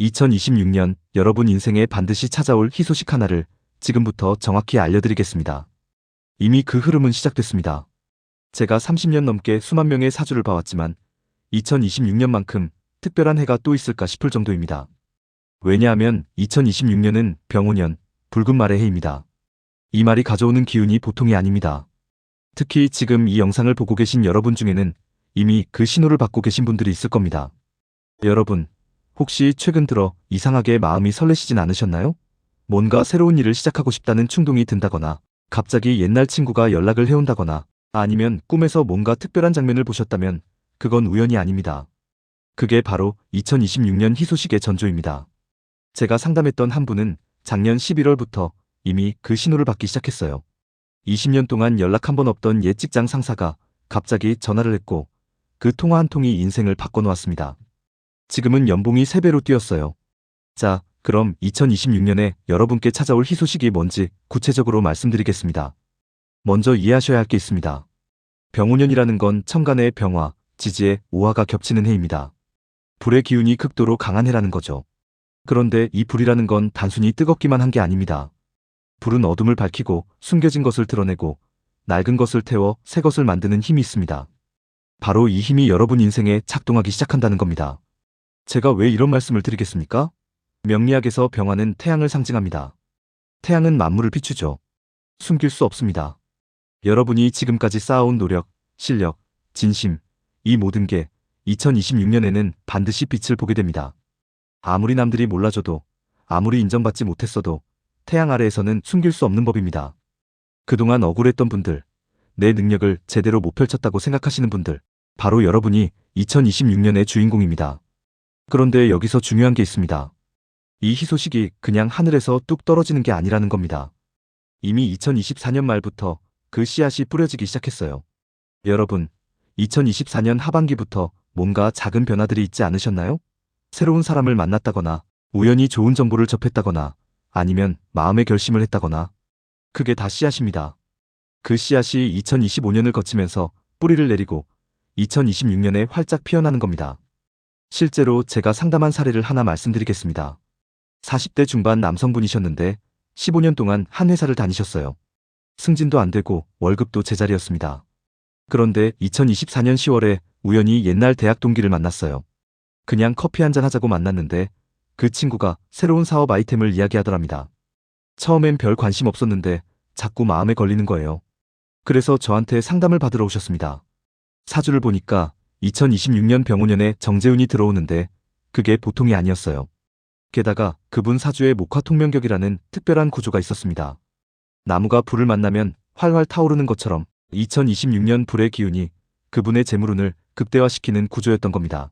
2026년 여러분 인생에 반드시 찾아올 희소식 하나를 지금부터 정확히 알려드리겠습니다. 이미 그 흐름은 시작됐습니다. 제가 30년 넘게 수만 명의 사주를 봐왔지만 2026년만큼 특별한 해가 또 있을까 싶을 정도입니다. 왜냐하면 2026년은 병오년, 붉은 말의 해입니다. 이 말이 가져오는 기운이 보통이 아닙니다. 특히 지금 이 영상을 보고 계신 여러분 중에는 이미 그 신호를 받고 계신 분들이 있을 겁니다. 여러분, 혹시 최근 들어 이상하게 마음이 설레시진 않으셨나요? 뭔가 새로운 일을 시작하고 싶다는 충동이 든다거나, 갑자기 옛날 친구가 연락을 해온다거나, 아니면 꿈에서 뭔가 특별한 장면을 보셨다면 그건 우연이 아닙니다. 그게 바로 2026년 희소식의 전조입니다. 제가 상담했던 한 분은 작년 11월부터 이미 그 신호를 받기 시작했어요. 20년 동안 연락 한 번 없던 옛 직장 상사가 갑자기 전화를 했고 그 통화 한 통이 인생을 바꿔놓았습니다. 지금은 연봉이 3배로 뛰었어요. 자, 그럼 2026년에 여러분께 찾아올 희소식이 뭔지 구체적으로 말씀드리겠습니다. 먼저 이해하셔야 할 게 있습니다. 병오년이라는 건 천간의 병화, 지지의 오화가 겹치는 해입니다. 불의 기운이 극도로 강한 해라는 거죠. 그런데 이 불이라는 건 단순히 뜨겁기만 한 게 아닙니다. 불은 어둠을 밝히고 숨겨진 것을 드러내고 낡은 것을 태워 새 것을 만드는 힘이 있습니다. 바로 이 힘이 여러분 인생에 작동하기 시작한다는 겁니다. 제가 왜 이런 말씀을 드리겠습니까? 명리학에서 병화는 태양을 상징합니다. 태양은 만물을 비추죠. 숨길 수 없습니다. 여러분이 지금까지 쌓아온 노력, 실력, 진심, 이 모든 게 2026년에는 반드시 빛을 보게 됩니다. 아무리 남들이 몰라줘도, 아무리 인정받지 못했어도 태양 아래에서는 숨길 수 없는 법입니다. 그동안 억울했던 분들, 내 능력을 제대로 못 펼쳤다고 생각하시는 분들, 바로 여러분이 2026년의 주인공입니다. 그런데 여기서 중요한 게 있습니다. 이 희소식이 그냥 하늘에서 뚝 떨어지는 게 아니라는 겁니다. 이미 2024년 말부터 그 씨앗이 뿌려지기 시작했어요. 여러분, 2024년 하반기부터 뭔가 작은 변화들이 있지 않으셨나요? 새로운 사람을 만났다거나, 우연히 좋은 정보를 접했다거나, 아니면 마음의 결심을 했다거나, 그게 다 씨앗입니다. 그 씨앗이 2025년을 거치면서 뿌리를 내리고 2026년에 활짝 피어나는 겁니다. 실제로 제가 상담한 사례를 하나 말씀드리겠습니다. 40대 중반 남성분이셨는데 15년 동안 한 회사를 다니셨어요. 승진도 안 되고 월급도 제자리였습니다. 그런데 2024년 10월에 우연히 옛날 대학 동기를 만났어요. 그냥 커피 한잔 하자고 만났는데 그 친구가 새로운 사업 아이템을 이야기하더랍니다. 처음엔 별 관심 없었는데 자꾸 마음에 걸리는 거예요. 그래서 저한테 상담을 받으러 오셨습니다. 사주를 보니까 2026년 병오년에 정재운이 들어오는데 그게 보통이 아니었어요. 게다가 그분 사주에 목화통명격이라는 특별한 구조가 있었습니다. 나무가 불을 만나면 활활 타오르는 것처럼 2026년 불의 기운이 그분의 재물운을 극대화시키는 구조였던 겁니다.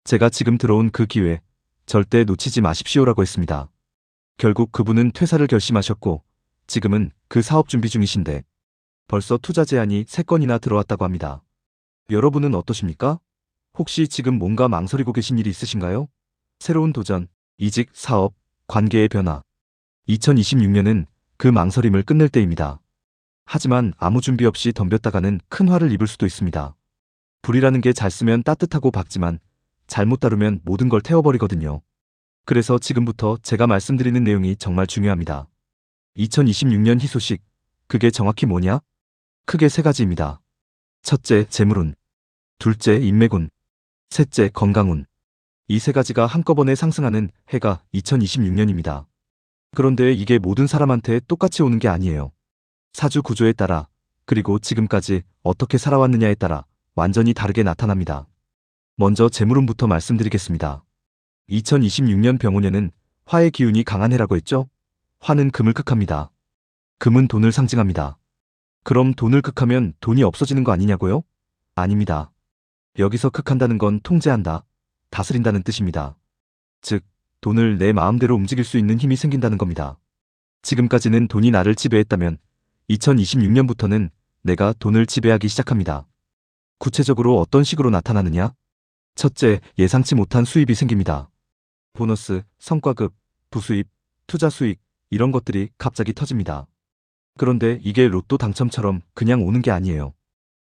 제가 지금 들어온 그 기회 절대 놓치지 마십시오라고 했습니다. 결국 그분은 퇴사를 결심하셨고 지금은 그 사업 준비 중이신데 벌써 투자 제안이 3건이나 들어왔다고 합니다. 여러분은 어떠십니까? 혹시 지금 뭔가 망설이고 계신 일이 있으신가요? 새로운 도전, 이직, 사업, 관계의 변화. 2026년은 그 망설임을 끝낼 때입니다. 하지만 아무 준비 없이 덤볐다가는 큰 화를 입을 수도 있습니다. 불이라는 게 잘 쓰면 따뜻하고 밝지만 잘못 다루면 모든 걸 태워버리거든요. 그래서 지금부터 제가 말씀드리는 내용이 정말 중요합니다. 2026년 희소식, 그게 정확히 뭐냐? 크게 3가지입니다. 첫째, 재물운. 둘째, 인맥운. 셋째, 건강운. 이 3가지가 한꺼번에 상승하는 해가 2026년입니다. 그런데 이게 모든 사람한테 똑같이 오는 게 아니에요. 사주 구조에 따라, 그리고 지금까지 어떻게 살아왔느냐에 따라 완전히 다르게 나타납니다. 먼저 재물운부터 말씀드리겠습니다. 2026년 병오년은 화의 기운이 강한 해라고 했죠? 화는 금을 극합니다. 금은 돈을 상징합니다. 그럼 돈을 극하면 돈이 없어지는 거 아니냐고요? 아닙니다. 여기서 극한다는 건 통제한다, 다스린다는 뜻입니다. 즉, 돈을 내 마음대로 움직일 수 있는 힘이 생긴다는 겁니다. 지금까지는 돈이 나를 지배했다면 2026년부터는 내가 돈을 지배하기 시작합니다. 구체적으로 어떤 식으로 나타나느냐? 첫째, 예상치 못한 수입이 생깁니다. 보너스, 성과급, 부수입, 투자 수익, 이런 것들이 갑자기 터집니다. 그런데 이게 로또 당첨처럼 그냥 오는 게 아니에요.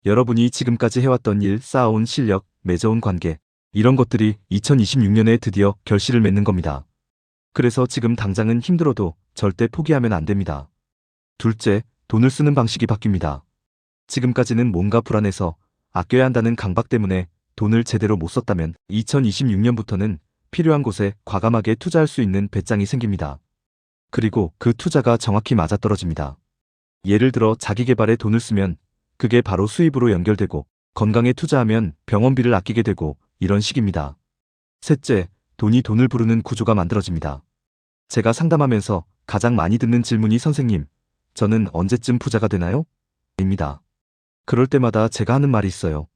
여러분이 지금까지 해왔던 일, 쌓아온 실력, 맺어온 관계, 이런 것들이 2026년에 드디어 결실을 맺는 겁니다. 그래서 지금 당장은 힘들어도 절대 포기하면 안 됩니다. 둘째, 돈을 쓰는 방식이 바뀝니다. 지금까지는 뭔가 불안해서 아껴야 한다는 강박 때문에 돈을 제대로 못 썼다면 2026년부터는 필요한 곳에 과감하게 투자할 수 있는 배짱이 생깁니다. 그리고 그 투자가 정확히 맞아떨어집니다. 예를 들어 자기 개발에 돈을 쓰면 그게 바로 수입으로 연결되고, 건강에 투자하면 병원비를 아끼게 되고, 이런 식입니다. 셋째, 돈이 돈을 부르는 구조가 만들어집니다. 제가 상담하면서 가장 많이 듣는 질문이 선생님, 저는 언제쯤 부자가 되나요? 입니다. 그럴 때마다 제가 하는 말이 있어요.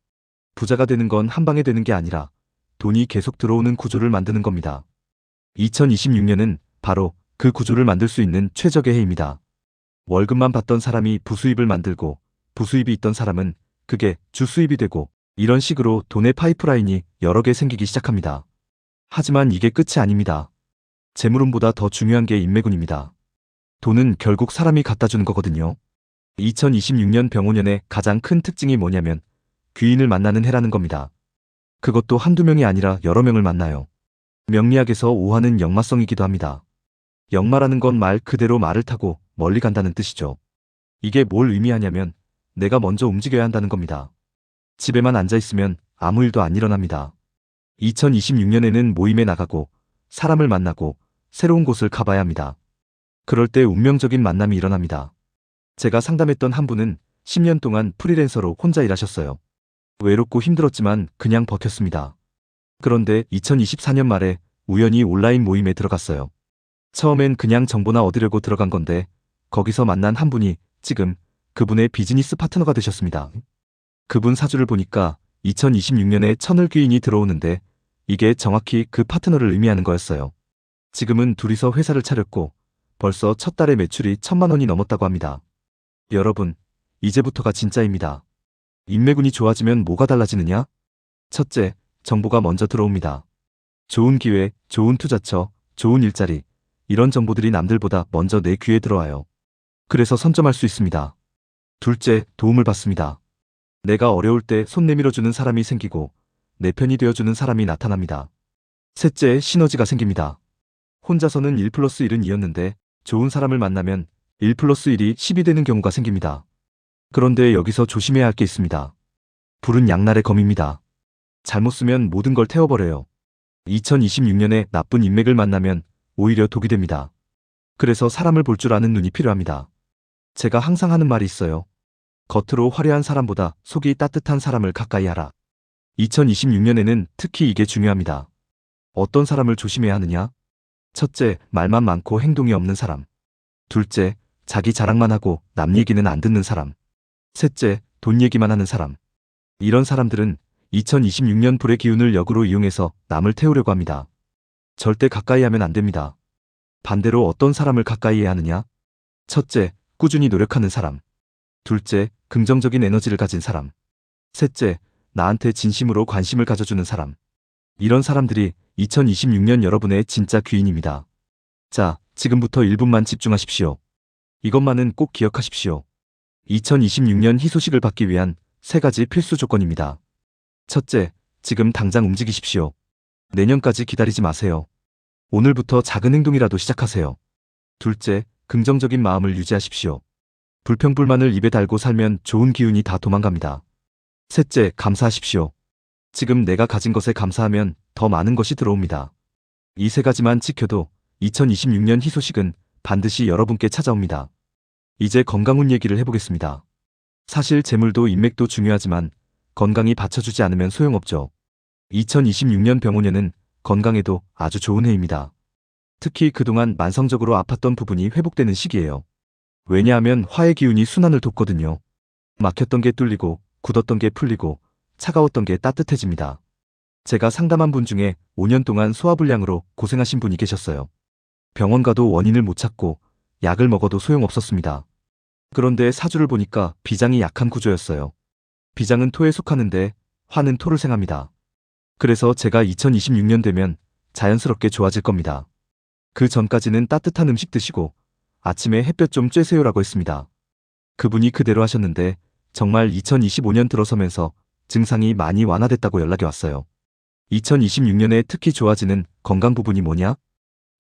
부자가 되는 건 한 방에 되는 게 아니라 돈이 계속 들어오는 구조를 만드는 겁니다. 2026년은 바로 그 구조를 만들 수 있는 최적의 해입니다. 월급만 받던 사람이 부수입을 만들고, 부수입이 있던 사람은 그게 주수입이 되고, 이런 식으로 돈의 파이프라인이 여러 개 생기기 시작합니다. 하지만 이게 끝이 아닙니다. 재물운보다 더 중요한 게 인맥운입니다. 돈은 결국 사람이 갖다 주는 거거든요. 2026년 병오년의 가장 큰 특징이 뭐냐면 귀인을 만나는 해라는 겁니다. 그것도 한두 명이 아니라 여러 명을 만나요. 명리학에서 오화는 역마성이기도 합니다. 역마라는 건 말 그대로 말을 타고 멀리 간다는 뜻이죠. 이게 뭘 의미하냐면 내가 먼저 움직여야 한다는 겁니다. 집에만 앉아있으면 아무 일도 안 일어납니다. 2026년에는 모임에 나가고 사람을 만나고 새로운 곳을 가봐야 합니다. 그럴 때 운명적인 만남이 일어납니다. 제가 상담했던 한 분은 10년 동안 프리랜서로 혼자 일하셨어요. 외롭고 힘들었지만 그냥 버텼습니다. 그런데 2024년 말에 우연히 온라인 모임에 들어갔어요. 처음엔 그냥 정보나 얻으려고 들어간 건데 거기서 만난 한 분이 지금 그분의 비즈니스 파트너가 되셨습니다. 그분 사주를 보니까 2026년에 천을귀인이 들어오는데 이게 정확히 그 파트너를 의미하는 거였어요. 지금은 둘이서 회사를 차렸고 벌써 첫 달에 매출이 1,000만 원이 넘었다고 합니다. 여러분, 이제부터가 진짜입니다. 인맥운이 좋아지면 뭐가 달라지느냐? 첫째, 정보가 먼저 들어옵니다. 좋은 기회, 좋은 투자처, 좋은 일자리, 이런 정보들이 남들보다 먼저 내 귀에 들어와요. 그래서 선점할 수 있습니다. 둘째, 도움을 받습니다. 내가 어려울 때 손 내밀어주는 사람이 생기고 내 편이 되어주는 사람이 나타납니다. 셋째, 시너지가 생깁니다. 혼자서는 1+1은 2였는데 좋은 사람을 만나면 1+1이 10이 되는 경우가 생깁니다. 그런데 여기서 조심해야 할 게 있습니다. 불은 양날의 검입니다. 잘못 쓰면 모든 걸 태워버려요. 2026년에 나쁜 인맥을 만나면 오히려 독이 됩니다. 그래서 사람을 볼 줄 아는 눈이 필요합니다. 제가 항상 하는 말이 있어요. 겉으로 화려한 사람보다 속이 따뜻한 사람을 가까이 하라. 2026년에는 특히 이게 중요합니다. 어떤 사람을 조심해야 하느냐? 첫째, 말만 많고 행동이 없는 사람. 둘째, 자기 자랑만 하고 남 얘기는 안 듣는 사람. 셋째, 돈 얘기만 하는 사람. 이런 사람들은 2026년 불의 기운을 역으로 이용해서 남을 태우려고 합니다. 절대 가까이 하면 안 됩니다. 반대로 어떤 사람을 가까이 해야 하느냐? 첫째, 꾸준히 노력하는 사람. 둘째, 긍정적인 에너지를 가진 사람. 셋째, 나한테 진심으로 관심을 가져주는 사람. 이런 사람들이 2026년 여러분의 진짜 귀인입니다. 자, 지금부터 1분만 집중하십시오. 이것만은 꼭 기억하십시오. 2026년 희소식을 받기 위한 3가지 필수 조건입니다. 첫째, 지금 당장 움직이십시오. 내년까지 기다리지 마세요. 오늘부터 작은 행동이라도 시작하세요. 둘째, 긍정적인 마음을 유지하십시오. 불평불만을 입에 달고 살면 좋은 기운이 다 도망갑니다. 셋째, 감사하십시오. 지금 내가 가진 것에 감사하면 더 많은 것이 들어옵니다. 이 3가지만 지켜도 2026년 희소식은 반드시 여러분께 찾아옵니다. 이제 건강운 얘기를 해보겠습니다. 사실 재물도 인맥도 중요하지만 건강이 받쳐주지 않으면 소용없죠. 2026년 병오년은 건강에도 아주 좋은 해입니다. 특히 그동안 만성적으로 아팠던 부분이 회복되는 시기예요. 왜냐하면 화의 기운이 순환을 돕거든요. 막혔던 게 뚫리고 굳었던 게 풀리고 차가웠던 게 따뜻해집니다. 제가 상담한 분 중에 5년 동안 소화불량으로 고생하신 분이 계셨어요. 병원 가도 원인을 못 찾고 약을 먹어도 소용없었습니다. 그런데 사주를 보니까 비장이 약한 구조였어요. 비장은 토에 속하는데 화는 토를 생합니다. 그래서 제가 2026년 되면 자연스럽게 좋아질 겁니다. 그 전까지는 따뜻한 음식 드시고 아침에 햇볕 좀 쬐세요라고 했습니다. 그분이 그대로 하셨는데 정말 2025년 들어서면서 증상이 많이 완화됐다고 연락이 왔어요. 2026년에 특히 좋아지는 건강 부분이 뭐냐?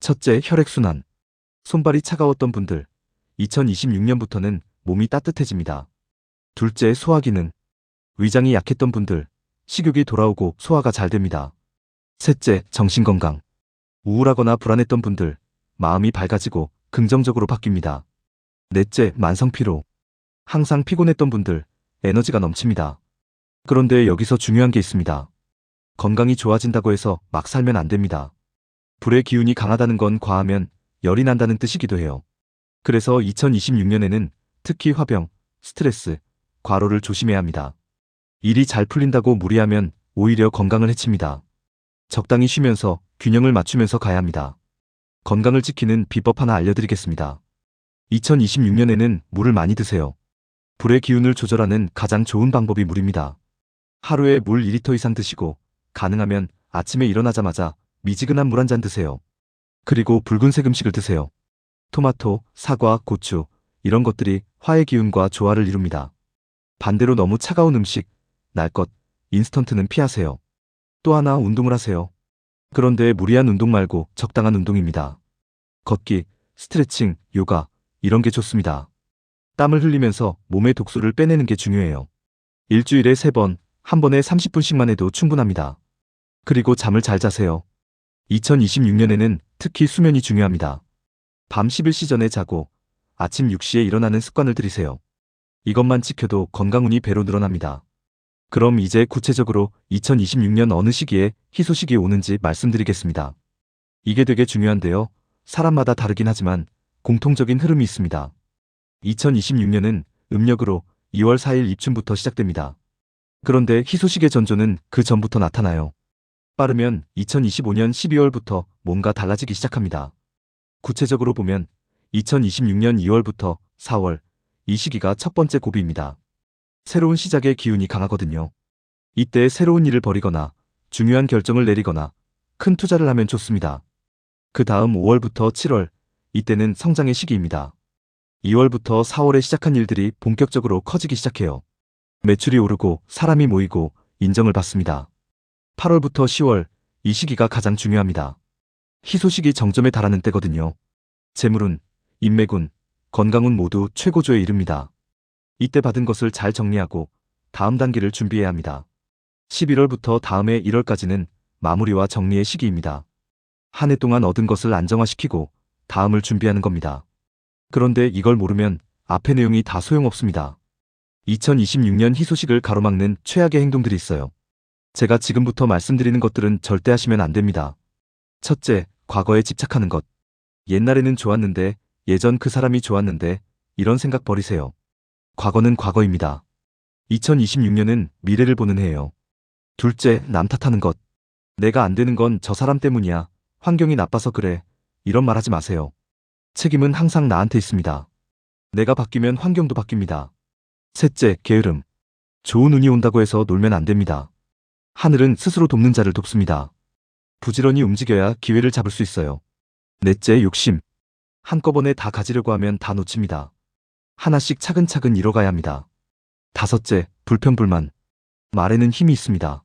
첫째, 혈액순환. 손발이 차가웠던 분들, 2026년부터는 몸이 따뜻해집니다. 둘째, 소화기능. 위장이 약했던 분들, 식욕이 돌아오고 소화가 잘 됩니다. 셋째, 정신건강. 우울하거나 불안했던 분들, 마음이 밝아지고 긍정적으로 바뀝니다. 넷째, 만성피로. 항상 피곤했던 분들, 에너지가 넘칩니다. 그런데 여기서 중요한 게 있습니다. 건강이 좋아진다고 해서 막 살면 안 됩니다. 불의 기운이 강하다는 건 과하면 열이 난다는 뜻이기도 해요. 그래서 2026년에는 특히 화병, 스트레스, 과로를 조심해야 합니다. 일이 잘 풀린다고 무리하면 오히려 건강을 해칩니다. 적당히 쉬면서 균형을 맞추면서 가야 합니다. 건강을 지키는 비법 하나 알려드리겠습니다. 2026년에는 물을 많이 드세요. 불의 기운을 조절하는 가장 좋은 방법이 물입니다. 하루에 물 2리터 이상 드시고 가능하면 아침에 일어나자마자 미지근한 물 한 잔 드세요. 그리고 붉은색 음식을 드세요. 토마토, 사과, 고추 이런 것들이 화의 기운과 조화를 이룹니다. 반대로 너무 차가운 음식, 날 것, 인스턴트는 피하세요. 또 하나 운동을 하세요. 그런데 무리한 운동 말고 적당한 운동입니다. 걷기, 스트레칭, 요가 이런 게 좋습니다. 땀을 흘리면서 몸의 독소를 빼내는 게 중요해요. 일주일에 3번, 한 번에 30분씩만 해도 충분합니다. 그리고 잠을 잘 자세요. 2026년에는 특히 수면이 중요합니다. 밤 11시 전에 자고 아침 6시에 일어나는 습관을 들이세요. 이것만 지켜도 건강운이 배로 늘어납니다. 그럼 이제 구체적으로 2026년 어느 시기에 희소식이 오는지 말씀드리겠습니다. 이게 되게 중요한데요. 사람마다 다르긴 하지만 공통적인 흐름이 있습니다. 2026년은 음력으로 2월 4일 입춘부터 시작됩니다. 그런데 희소식의 전조는 그 전부터 나타나요. 빠르면 2025년 12월부터 뭔가 달라지기 시작합니다. 구체적으로 보면 2026년 2월부터 4월, 이 시기가 첫 번째 고비입니다. 새로운 시작의 기운이 강하거든요. 이때 새로운 일을 벌이거나 중요한 결정을 내리거나 큰 투자를 하면 좋습니다. 그 다음 5월부터 7월, 이때는 성장의 시기입니다. 2월부터 4월에 시작한 일들이 본격적으로 커지기 시작해요. 매출이 오르고 사람이 모이고 인정을 받습니다. 8월부터 10월, 이 시기가 가장 중요합니다. 희소식이 정점에 달하는 때거든요. 재물운, 인맥운, 건강운 모두 최고조에 이릅니다. 이때 받은 것을 잘 정리하고 다음 단계를 준비해야 합니다. 11월부터 다음해 1월까지는 마무리와 정리의 시기입니다. 한 해 동안 얻은 것을 안정화시키고 다음을 준비하는 겁니다. 그런데 이걸 모르면 앞의 내용이 다 소용없습니다. 2026년 희소식을 가로막는 최악의 행동들이 있어요. 제가 지금부터 말씀드리는 것들은 절대 하시면 안 됩니다. 첫째, 과거에 집착하는 것. 옛날에는 좋았는데, 예전 그 사람이 좋았는데, 이런 생각 버리세요. 과거는 과거입니다. 2026년은 미래를 보는 해예요. 둘째, 남 탓하는 것. 내가 안 되는 건 저 사람 때문이야. 환경이 나빠서 그래. 이런 말 하지 마세요. 책임은 항상 나한테 있습니다. 내가 바뀌면 환경도 바뀝니다. 셋째, 게으름. 좋은 운이 온다고 해서 놀면 안 됩니다. 하늘은 스스로 돕는 자를 돕습니다. 부지런히 움직여야 기회를 잡을 수 있어요. 넷째, 욕심. 한꺼번에 다 가지려고 하면 다 놓칩니다. 하나씩 차근차근 이뤄가야 합니다. 다섯째, 불평불만. 말에는 힘이 있습니다.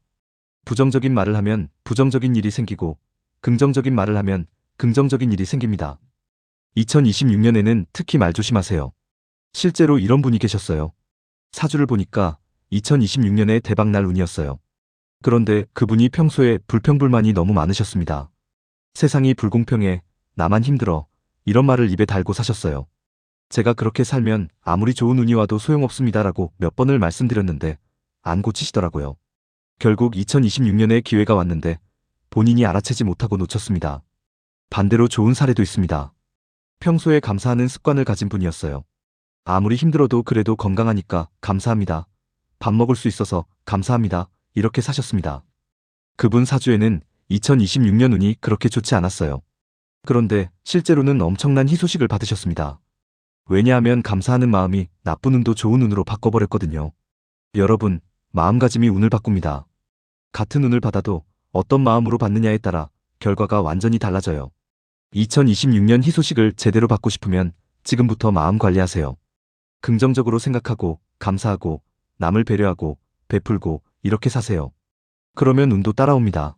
부정적인 말을 하면 부정적인 일이 생기고 긍정적인 말을 하면 긍정적인 일이 생깁니다. 2026년에는 특히 말 조심하세요. 실제로 이런 분이 계셨어요. 사주를 보니까 2026년에 대박날 운이었어요. 그런데 그분이 평소에 불평불만이 너무 많으셨습니다. 세상이 불공평해, 나만 힘들어, 이런 말을 입에 달고 사셨어요. 제가 그렇게 살면 아무리 좋은 운이 와도 소용없습니다라고 몇 번을 말씀드렸는데 안 고치시더라고요. 결국 2026년에 기회가 왔는데 본인이 알아채지 못하고 놓쳤습니다. 반대로 좋은 사례도 있습니다. 평소에 감사하는 습관을 가진 분이었어요. 아무리 힘들어도 그래도 건강하니까 감사합니다. 밥 먹을 수 있어서 감사합니다. 이렇게 사셨습니다. 그분 사주에는 2026년 운이 그렇게 좋지 않았어요. 그런데 실제로는 엄청난 희소식을 받으셨습니다. 왜냐하면 감사하는 마음이 나쁜 운도 좋은 운으로 바꿔버렸거든요. 여러분, 마음가짐이 운을 바꿉니다. 같은 운을 받아도 어떤 마음으로 받느냐에 따라 결과가 완전히 달라져요. 2026년 희소식을 제대로 받고 싶으면 지금부터 마음 관리하세요. 긍정적으로 생각하고 감사하고 남을 배려하고 베풀고 이렇게 사세요. 그러면 운도 따라옵니다.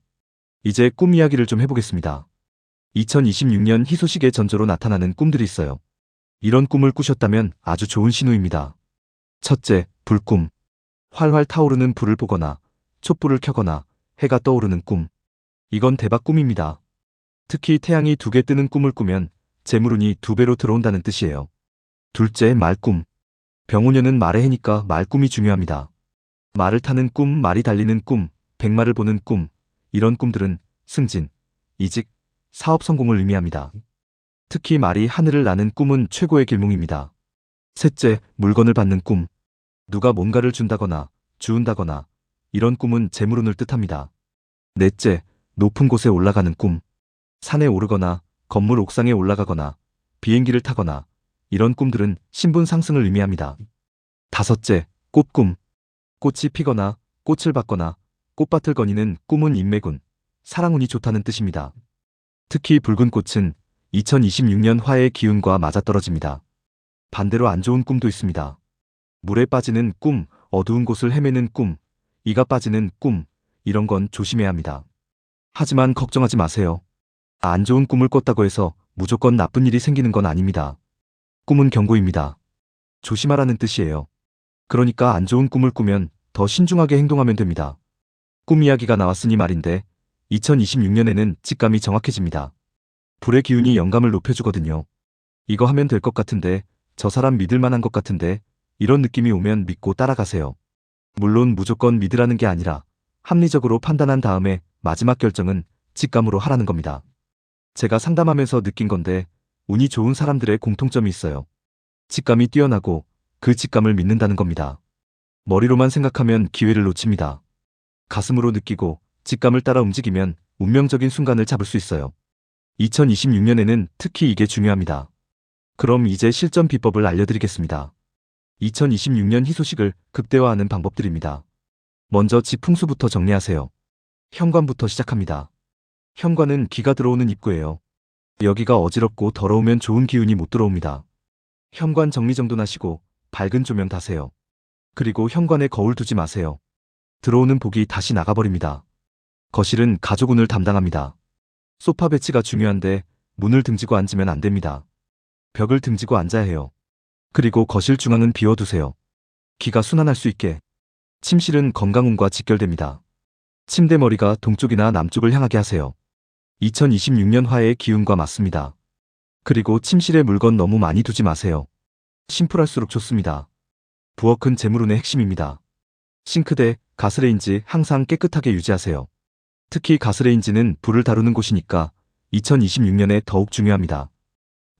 이제 꿈 이야기를 좀 해보겠습니다. 2026년 희소식의 전조로 나타나는 꿈들이 있어요. 이런 꿈을 꾸셨다면 아주 좋은 신호입니다. 첫째, 불꿈. 활활 타오르는 불을 보거나 촛불을 켜거나 해가 떠오르는 꿈. 이건 대박 꿈입니다. 특히 태양이 2개 뜨는 꿈을 꾸면 재물운이 2배로 들어온다는 뜻이에요. 둘째, 말꿈. 병오년은 말의 해니까 말꿈이 중요합니다. 말을 타는 꿈, 말이 달리는 꿈, 백마를 보는 꿈. 이런 꿈들은 승진, 이직, 사업 성공을 의미합니다. 특히 말이 하늘을 나는 꿈은 최고의 길몽입니다. 셋째, 물건을 받는 꿈. 누가 뭔가를 준다거나 주운다거나 이런 꿈은 재물운을 뜻합니다. 넷째, 높은 곳에 올라가는 꿈. 산에 오르거나 건물 옥상에 올라가거나 비행기를 타거나 이런 꿈들은 신분 상승을 의미합니다. 다섯째, 꽃꿈. 꽃이 피거나 꽃을 받거나 꽃밭을 거니는 꿈은 인맥운, 사랑운이 좋다는 뜻입니다. 특히 붉은 꽃은 2026년 화의 기운과 맞아떨어집니다. 반대로 안 좋은 꿈도 있습니다. 물에 빠지는 꿈, 어두운 곳을 헤매는 꿈, 이가 빠지는 꿈, 이런 건 조심해야 합니다. 하지만 걱정하지 마세요. 안 좋은 꿈을 꿨다고 해서 무조건 나쁜 일이 생기는 건 아닙니다. 꿈은 경고입니다. 조심하라는 뜻이에요. 그러니까 안 좋은 꿈을 꾸면 더 신중하게 행동하면 됩니다. 꿈 이야기가 나왔으니 말인데 2026년에는 직감이 정확해집니다. 불의 기운이 영감을 높여주거든요. 이거 하면 될 것 같은데, 저 사람 믿을 만한 것 같은데, 이런 느낌이 오면 믿고 따라가세요. 물론 무조건 믿으라는 게 아니라 합리적으로 판단한 다음에 마지막 결정은 직감으로 하라는 겁니다. 제가 상담하면서 느낀 건데 운이 좋은 사람들의 공통점이 있어요. 직감이 뛰어나고 그 직감을 믿는다는 겁니다. 머리로만 생각하면 기회를 놓칩니다. 가슴으로 느끼고 직감을 따라 움직이면 운명적인 순간을 잡을 수 있어요. 2026년에는 특히 이게 중요합니다. 그럼 이제 실전 비법을 알려드리겠습니다. 2026년 희소식을 극대화하는 방법들입니다. 먼저 집 풍수부터 정리하세요. 현관부터 시작합니다. 현관은 기가 들어오는 입구예요. 여기가 어지럽고 더러우면 좋은 기운이 못 들어옵니다. 현관 정리정돈하시고 밝은 조명 다세요. 그리고 현관에 거울 두지 마세요. 들어오는 복이 다시 나가버립니다. 거실은 가족운을 담당합니다. 소파 배치가 중요한데 문을 등지고 앉으면 안 됩니다. 벽을 등지고 앉아야 해요. 그리고 거실 중앙은 비워두세요. 기가 순환할 수 있게. 침실은 건강운과 직결됩니다. 침대 머리가 동쪽이나 남쪽을 향하게 하세요. 2026년 화의 기운과 맞습니다. 그리고 침실에 물건 너무 많이 두지 마세요. 심플할수록 좋습니다. 부엌은 재물운의 핵심입니다. 싱크대, 가스레인지 항상 깨끗하게 유지하세요. 특히 가스레인지는 불을 다루는 곳이니까 2026년에 더욱 중요합니다.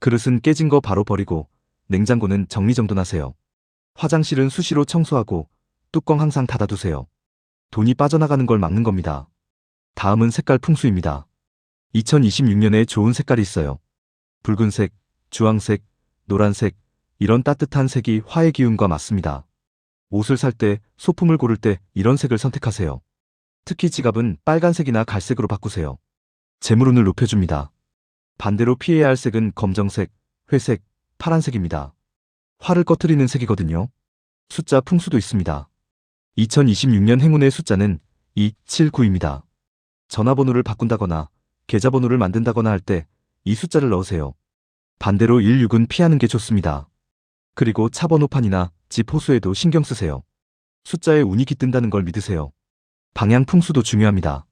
그릇은 깨진 거 바로 버리고 냉장고는 정리정돈하세요. 화장실은 수시로 청소하고 뚜껑 항상 닫아두세요. 돈이 빠져나가는 걸 막는 겁니다. 다음은 색깔 풍수입니다. 2026년에 좋은 색깔이 있어요. 붉은색, 주황색, 노란색, 이런 따뜻한 색이 화의 기운과 맞습니다. 옷을 살 때, 소품을 고를 때 이런 색을 선택하세요. 특히 지갑은 빨간색이나 갈색으로 바꾸세요. 재물운을 높여줍니다. 반대로 피해야 할 색은 검정색, 회색, 파란색입니다. 화를 꺼트리는 색이거든요. 숫자 풍수도 있습니다. 2026년 행운의 숫자는 2, 7, 9입니다. 전화번호를 바꾼다거나 계좌번호를 만든다거나 할 때 이 숫자를 넣으세요. 반대로 1, 6은 피하는 게 좋습니다. 그리고 차 번호판이나 집 호수에도 신경 쓰세요. 숫자에 운이 깃든다는 걸 믿으세요. 방향 풍수도 중요합니다.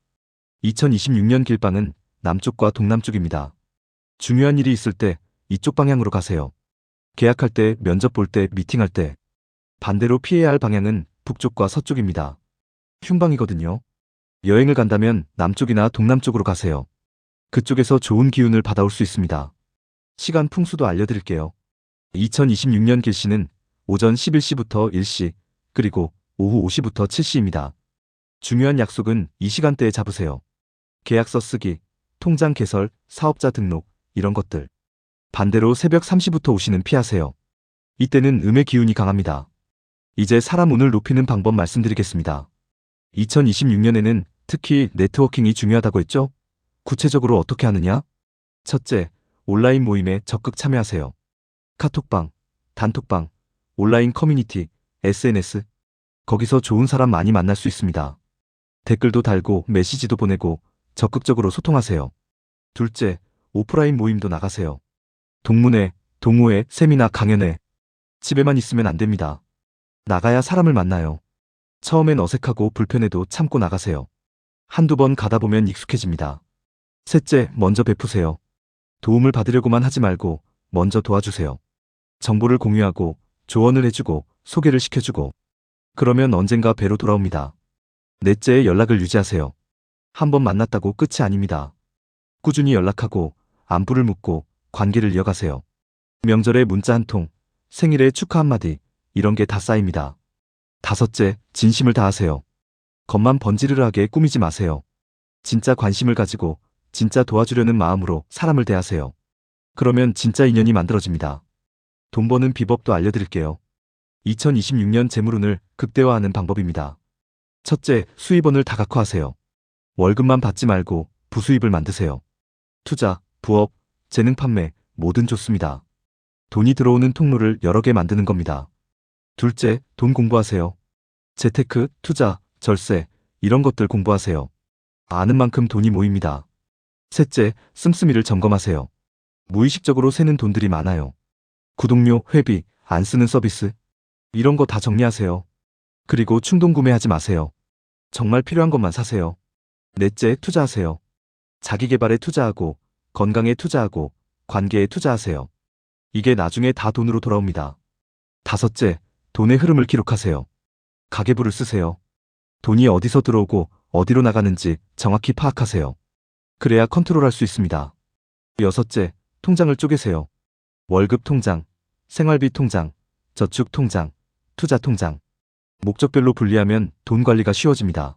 2026년 길방은 남쪽과 동남쪽입니다. 중요한 일이 있을 때 이쪽 방향으로 가세요. 계약할 때, 면접 볼 때, 미팅할 때. 반대로 피해야 할 방향은 북쪽과 서쪽입니다. 흉방이거든요. 여행을 간다면 남쪽이나 동남쪽으로 가세요. 그쪽에서 좋은 기운을 받아올 수 있습니다. 시간 풍수도 알려드릴게요. 2026년 길시는 오전 11시부터 1시, 그리고 오후 5시부터 7시입니다. 중요한 약속은 이 시간대에 잡으세요. 계약서 쓰기, 통장 개설, 사업자 등록, 이런 것들. 반대로 새벽 3시부터 5시는 피하세요. 이때는 음의 기운이 강합니다. 이제 사람 운을 높이는 방법 말씀드리겠습니다. 2026년에는 특히 네트워킹이 중요하다고 했죠? 구체적으로 어떻게 하느냐? 첫째, 온라인 모임에 적극 참여하세요. 카톡방, 단톡방, 온라인 커뮤니티, SNS. 거기서 좋은 사람 많이 만날 수 있습니다. 댓글도 달고 메시지도 보내고 적극적으로 소통하세요. 둘째, 오프라인 모임도 나가세요. 동문회, 동호회, 세미나, 강연회. 집에만 있으면 안 됩니다. 나가야 사람을 만나요. 처음엔 어색하고 불편해도 참고 나가세요. 한두 번 가다 보면 익숙해집니다. 셋째, 먼저 베푸세요. 도움을 받으려고만 하지 말고 먼저 도와주세요. 정보를 공유하고 조언을 해주고 소개를 시켜주고 그러면 언젠가 배로 돌아옵니다. 넷째, 연락을 유지하세요. 한번 만났다고 끝이 아닙니다. 꾸준히 연락하고 안부를 묻고 관계를 이어가세요. 명절에 문자 한 통, 생일에 축하 한마디, 이런 게 다 쌓입니다. 다섯째, 진심을 다하세요. 겉만 번지르르하게 꾸미지 마세요. 진짜 관심을 가지고 진짜 도와주려는 마음으로 사람을 대하세요. 그러면 진짜 인연이 만들어집니다. 돈 버는 비법도 알려드릴게요. 2026년 재물운을 극대화하는 방법입니다. 첫째, 수입원을 다각화하세요. 월급만 받지 말고 부수입을 만드세요. 투자, 부업, 재능 판매, 뭐든 좋습니다. 돈이 들어오는 통로를 여러 개 만드는 겁니다. 둘째, 돈 공부하세요. 재테크, 투자, 절세, 이런 것들 공부하세요. 아는 만큼 돈이 모입니다. 셋째, 씀씀이를 점검하세요. 무의식적으로 새는 돈들이 많아요. 구독료, 회비, 안 쓰는 서비스, 이런 거 다 정리하세요. 그리고 충동 구매하지 마세요. 정말 필요한 것만 사세요. 넷째, 투자하세요. 자기 개발에 투자하고, 건강에 투자하고, 관계에 투자하세요. 이게 나중에 다 돈으로 돌아옵니다. 다섯째, 돈의 흐름을 기록하세요. 가계부를 쓰세요. 돈이 어디서 들어오고 어디로 나가는지 정확히 파악하세요. 그래야 컨트롤할 수 있습니다. 여섯째, 통장을 쪼개세요. 월급 통장, 생활비 통장, 저축 통장, 투자 통장. 목적별로 분리하면 돈 관리가 쉬워집니다.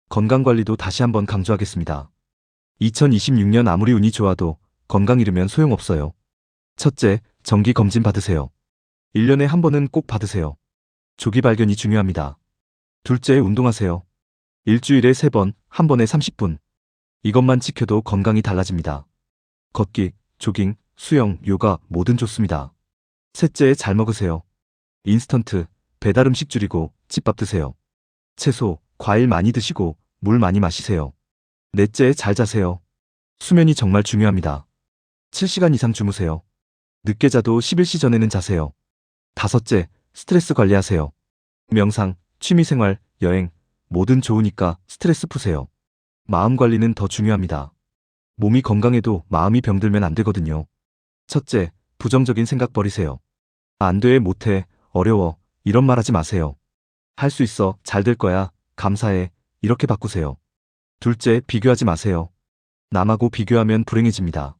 건강 관리도 다시 한번 강조하겠습니다. 2026년 아무리 운이 좋아도 건강 잃으면 소용없어요. 첫째, 정기 검진 받으세요. 1년에 한 번은 꼭 받으세요. 조기 발견이 중요합니다. 둘째, 운동하세요. 일주일에 3번, 한 번에 30분. 이것만 지켜도 건강이 달라집니다. 걷기, 조깅, 수영, 요가, 뭐든 좋습니다. 셋째, 잘 먹으세요. 인스턴트, 배달 음식 줄이고 집밥 드세요. 채소, 과일 많이 드시고 물 많이 마시세요. 넷째, 잘 자세요. 수면이 정말 중요합니다. 7시간 이상 주무세요. 늦게 자도 11시 전에는 자세요. 다섯째, 스트레스 관리하세요. 명상, 취미생활, 여행, 뭐든 좋으니까 스트레스 푸세요. 마음 관리는 더 중요합니다. 몸이 건강해도 마음이 병들면 안 되거든요. 첫째, 부정적인 생각 버리세요. 안 돼, 못해, 어려워, 이런 말 하지 마세요. 할 수 있어, 잘 될 거야, 감사해, 이렇게 바꾸세요. 둘째, 비교하지 마세요. 남하고 비교하면 불행해집니다.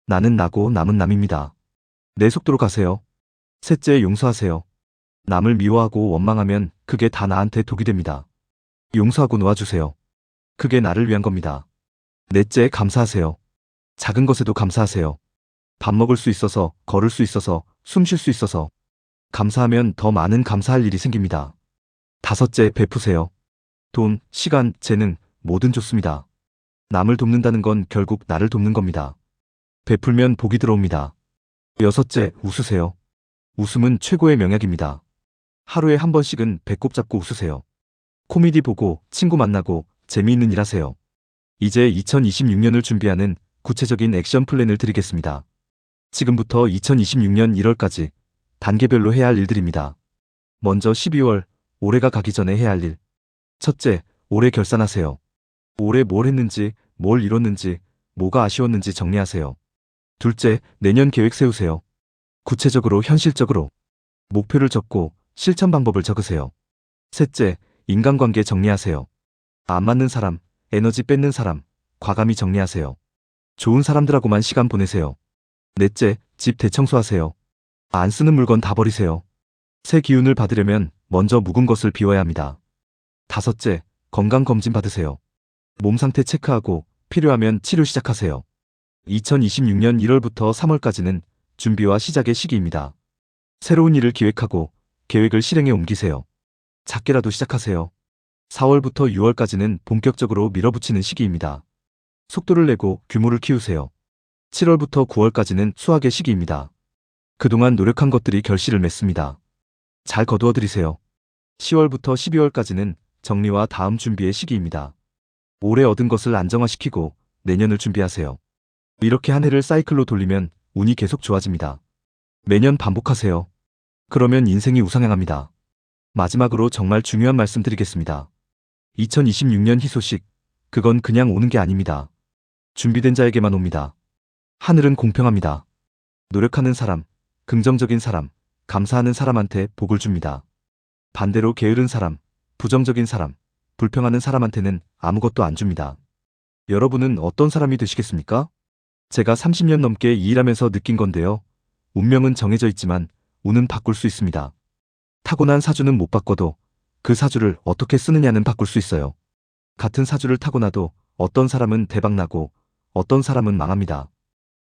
나는 나고 남은 남입니다. 내 속도로 가세요. 셋째, 용서하세요. 남을 미워하고 원망하면 그게 다 나한테 독이 됩니다. 용서하고 놓아주세요. 그게 나를 위한 겁니다. 넷째, 감사하세요. 작은 것에도 감사하세요. 밥 먹을 수 있어서, 걸을 수 있어서, 숨 쉴 수 있어서. 감사하면 더 많은 감사할 일이 생깁니다. 다섯째, 베푸세요. 돈, 시간, 재능, 뭐든 좋습니다. 남을 돕는다는 건 결국 나를 돕는 겁니다. 베풀면 복이 들어옵니다. 여섯째, 웃으세요. 웃음은 최고의 명약입니다. 하루에 한 번씩은 배꼽 잡고 웃으세요. 코미디 보고, 친구 만나고, 재미있는 일 하세요. 이제 2026년을 준비하는 구체적인 액션 플랜을 드리겠습니다. 지금부터 2026년 1월까지 단계별로 해야 할 일들입니다. 먼저 12월, 올해가 가기 전에 해야 할 일. 첫째, 올해 결산하세요. 올해 뭘 했는지, 뭘 이뤘는지, 뭐가 아쉬웠는지 정리하세요. 둘째, 내년 계획 세우세요. 구체적으로 현실적으로. 목표를 적고 실천 방법을 적으세요. 셋째, 인간관계 정리하세요. 안 맞는 사람, 에너지 뺏는 사람, 과감히 정리하세요. 좋은 사람들하고만 시간 보내세요. 넷째, 집 대청소하세요. 안 쓰는 물건 다 버리세요. 새 기운을 받으려면 먼저 묵은 것을 비워야 합니다. 다섯째, 건강검진 받으세요. 몸 상태 체크하고 필요하면 치료 시작하세요. 2026년 1월부터 3월까지는 준비와 시작의 시기입니다. 새로운 일을 기획하고 계획을 실행에 옮기세요. 작게라도 시작하세요. 4월부터 6월까지는 본격적으로 밀어붙이는 시기입니다. 속도를 내고 규모를 키우세요. 7월부터 9월까지는 수확의 시기입니다. 그동안 노력한 것들이 결실을 맺습니다. 잘 거두어들이세요. 10월부터 12월까지는 정리와 다음 준비의 시기입니다. 올해 얻은 것을 안정화시키고 내년을 준비하세요. 이렇게 한 해를 사이클로 돌리면 운이 계속 좋아집니다. 매년 반복하세요. 그러면 인생이 우상향합니다. 마지막으로 정말 중요한 말씀 드리겠습니다. 2026년 희소식, 그건 그냥 오는 게 아닙니다. 준비된 자에게만 옵니다. 하늘은 공평합니다. 노력하는 사람, 긍정적인 사람, 감사하는 사람한테 복을 줍니다. 반대로 게으른 사람, 부정적인 사람, 불평하는 사람한테는 아무것도 안 줍니다. 여러분은 어떤 사람이 되시겠습니까? 제가 30년 넘게 이 일하면서 느낀 건데요. 운명은 정해져 있지만 운은 바꿀 수 있습니다. 타고난 사주는 못 바꿔도 그 사주를 어떻게 쓰느냐는 바꿀 수 있어요. 같은 사주를 타고나도 어떤 사람은 대박나고 어떤 사람은 망합니다.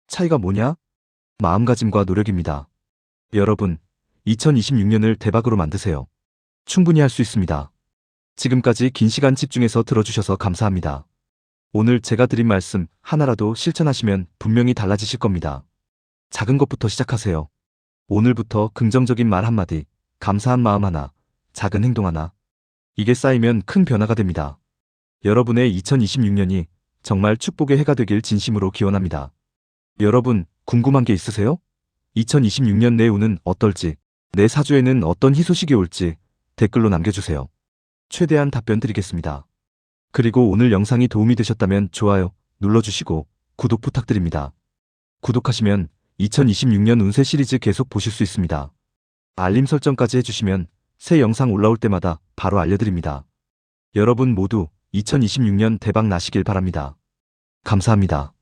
차이가 뭐냐? 마음가짐과 노력입니다. 여러분, 2026년을 대박으로 만드세요. 충분히 할 수 있습니다. 지금까지 긴 시간 집중해서 들어주셔서 감사합니다. 오늘 제가 드린 말씀 하나라도 실천하시면 분명히 달라지실 겁니다. 작은 것부터 시작하세요. 오늘부터 긍정적인 말 한마디, 감사한 마음 하나, 작은 행동 하나. 이게 쌓이면 큰 변화가 됩니다. 여러분의 2026년이 정말 축복의 해가 되길 진심으로 기원합니다. 여러분, 궁금한 게 있으세요? 2026년 내 운은 어떨지, 내 사주에는 어떤 희소식이 올지 댓글로 남겨주세요. 최대한 답변 드리겠습니다. 그리고 오늘 영상이 도움이 되셨다면 좋아요 눌러주시고 구독 부탁드립니다. 구독하시면 2026년 운세 시리즈 계속 보실 수 있습니다. 알림 설정까지 해주시면 새 영상 올라올 때마다 바로 알려드립니다. 여러분 모두 2026년 대박 나시길 바랍니다. 감사합니다.